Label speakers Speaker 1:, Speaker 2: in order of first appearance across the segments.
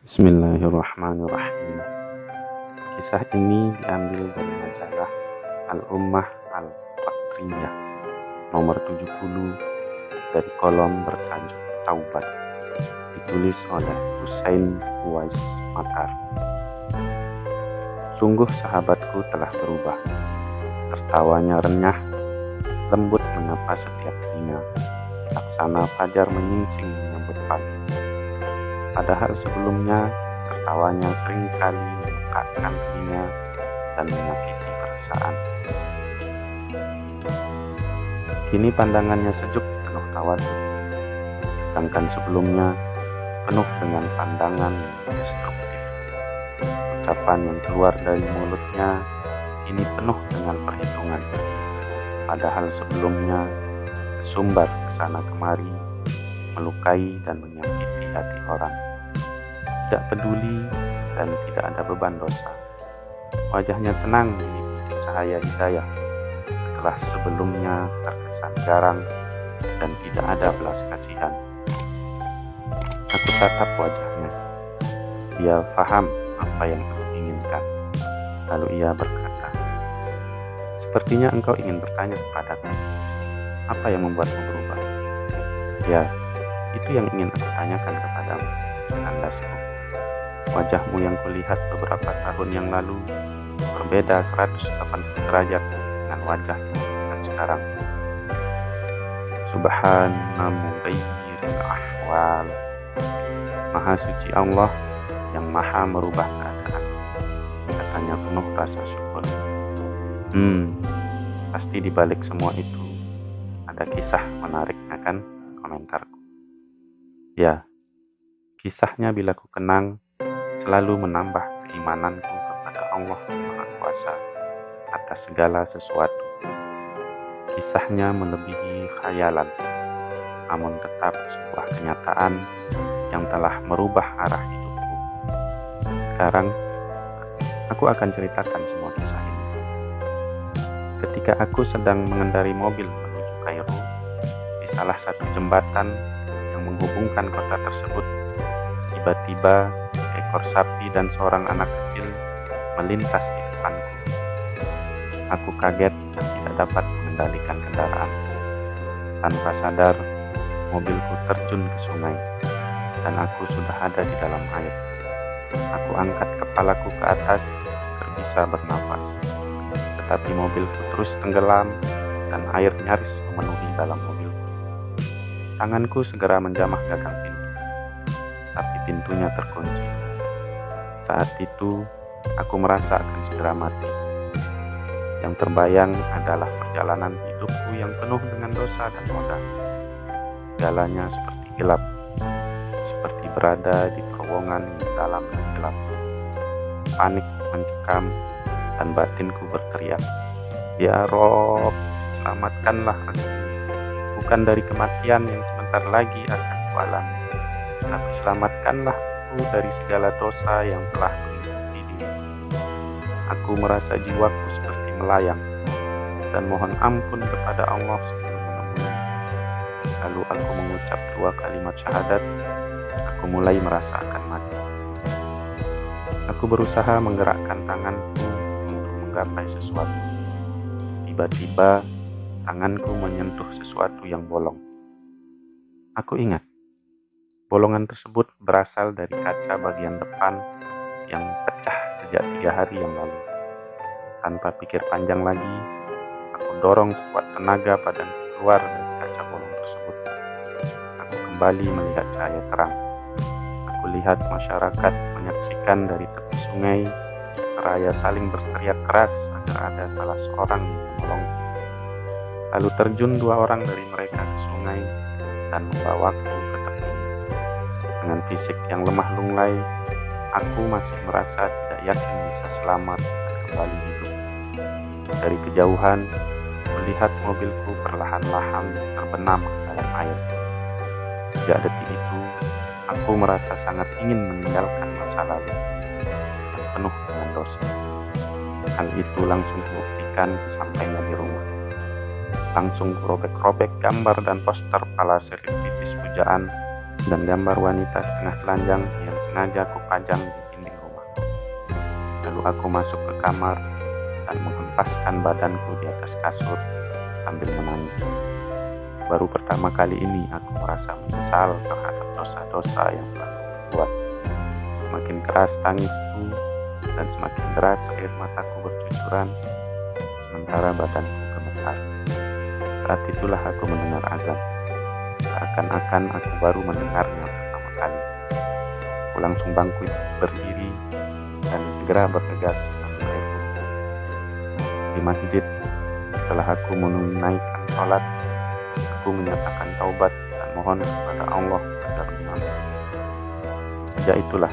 Speaker 1: Bismillahirrahmanirrahim. Kisah ini diambil dari majalah Al-Ummah Al-Fakriyah nomor 70 dari kolom bertajuk Taubat, ditulis oleh Husain Uwais Makar. Sungguh sahabatku telah berubah. Tertawanya renyah, lembut menyapa setiap telinga, laksana fajar menyingsing menyambut pagi. Padahal sebelumnya tertawanya seringkali memekakkan telinga dan menyakiti perasaan. Kini pandangannya sejuk penuh tawadhu, sedangkan sebelumnya penuh dengan pandangan yang destruktif. Ucapan yang keluar dari mulutnya kini penuh dengan perhitungan, padahal sebelumnya tersumbar kesana kemari, melukai dan menyakiti hati orang. Tidak peduli dan tidak ada beban dosa. Wajahnya tenang mengikuti cahaya hidayah, setelah sebelumnya terkesan garang dan tidak ada belas kasihan. Aku tatap wajahnya. Dia faham apa yang aku inginkan. Lalu ia berkata, "Sepertinya engkau ingin bertanya kepadaku, apa yang membuatmu berubah?" "Ya, itu yang ingin aku tanyakan kepadamu," tandasku. "Wajahmu yang kulihat beberapa tahun yang lalu berbeda 180 derajat dengan wajahmu dan sekarang. Subhana mughayyiril ahwal. Maha suci Allah yang maha merubah keadaan," katanya penuh rasa syukur. Pasti di balik semua itu ada kisah menariknya, kan? Komentarku. Ya, kisahnya bila ku kenang selalu menambah keimananku kepada Allah yang Maha Kuasa atas segala sesuatu. Kisahnya melebihi khayalan, namun tetap sebuah kenyataan yang telah merubah arah hidupku. Sekarang, aku akan ceritakan semua kisah ini. Ketika aku sedang mengendari mobil menuju Kairo, di salah satu jembatan yang menghubungkan kota tersebut, tiba-tiba seekor sapi dan seorang anak kecil melintas di depanku. Aku kaget dan tidak dapat mengendalikan kendaraan. Tanpa sadar, mobilku terjun ke sungai dan aku sudah ada di dalam air. Aku angkat kepalaku ke atas agar bisa bernafas, tetapi mobilku terus tenggelam dan air nyaris memenuhi dalam mobilku. Tanganku segera menjamah gagang pintu, tapi pintunya terkunci. Saat itu, aku merasa akan segera mati. Yang terbayang adalah perjalanan hidupku yang penuh dengan dosa dan noda. Segalanya seperti gelap, seperti berada di terowongan yang dalam dan gelap. Panik mencekam dan batinku berteriak, "Ya Rob, selamatkanlah aku. Bukan dari kematian yang sebentar lagi akan kualami, tapi selamatkanlah aku dari segala dosa yang telah mengikuti diriku. Aku merasa jiwaku seperti melayang dan mohon ampun kepada Allah sebelum menemui." Lalu aku mengucap 2 kalimat syahadat. Aku mulai merasa akan mati. Aku berusaha menggerakkan tanganku untuk menggapai sesuatu. Tiba-tiba tanganku menyentuh sesuatu yang bolong. Aku ingat, bolongan tersebut berasal dari kaca bagian depan yang pecah sejak 3 hari yang lalu. Tanpa pikir panjang lagi, aku dorong sekuat tenaga badanku keluar dari kaca bolong tersebut. Aku kembali melihat cahaya terang. Aku lihat masyarakat menyaksikan dari tepi sungai seraya saling berteriak keras agar ada salah seorang yang menolongku. Lalu terjun 2 orang dari mereka ke sungai dan membawaku ke tepi. Dengan fisik yang lemah lunglai, aku masih merasa tidak yakin bisa selamat dan kembali hidup. Dari kejauhan, melihat mobilku perlahan-lahan terbenam ke dalam air. Sejak detik itu, aku merasa sangat ingin meninggalkan masa lalu. dan penuh dengan dosa. Hal itu langsung kubuktikan sesampainya di rumah. Langsung kurobek-robek gambar dan poster pala selebritis pujaan dan gambar wanita setengah telanjang yang sengaja kupajang di dinding rumah. Lalu aku masuk ke kamar dan menghempaskan badanku di atas kasur sambil menangis. Baru pertama kali ini aku merasa menyesal terhadap dosa-dosa yang telah kubuat. Semakin keras tangisku dan semakin deras air mataku bercucuran, sementara badanku gemetar. Saat itulah aku mendengar azan. Seakan-akan aku baru mendengarnya pertama kali. Aku langsung bangkit berdiri dan segera bergegas sambil air wudhu. Di masjid, setelah aku menunaikan sholat, aku menyatakan taubat dan mohon kepada Allah agar mengampuni. Sejak itulah,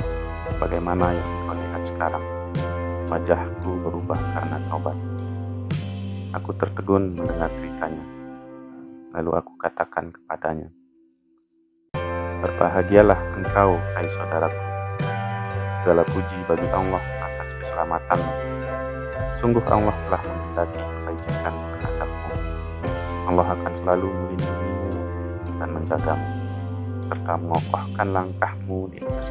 Speaker 1: bagaimana yang kau lihat sekarang, wajahku berubah karena taubat. Aku tertegun mendengar ceritanya. Lalu aku katakan kepadanya, "Berbahagialah engkau, hai saudaraku. Segala puji bagi Allah atas keselamatanmu. Sungguh Allah telah menghendaki kebaikan terhadapmu. Allah akan selalu melindungimu dan menjagamu, serta mengokohkan langkahmu di atas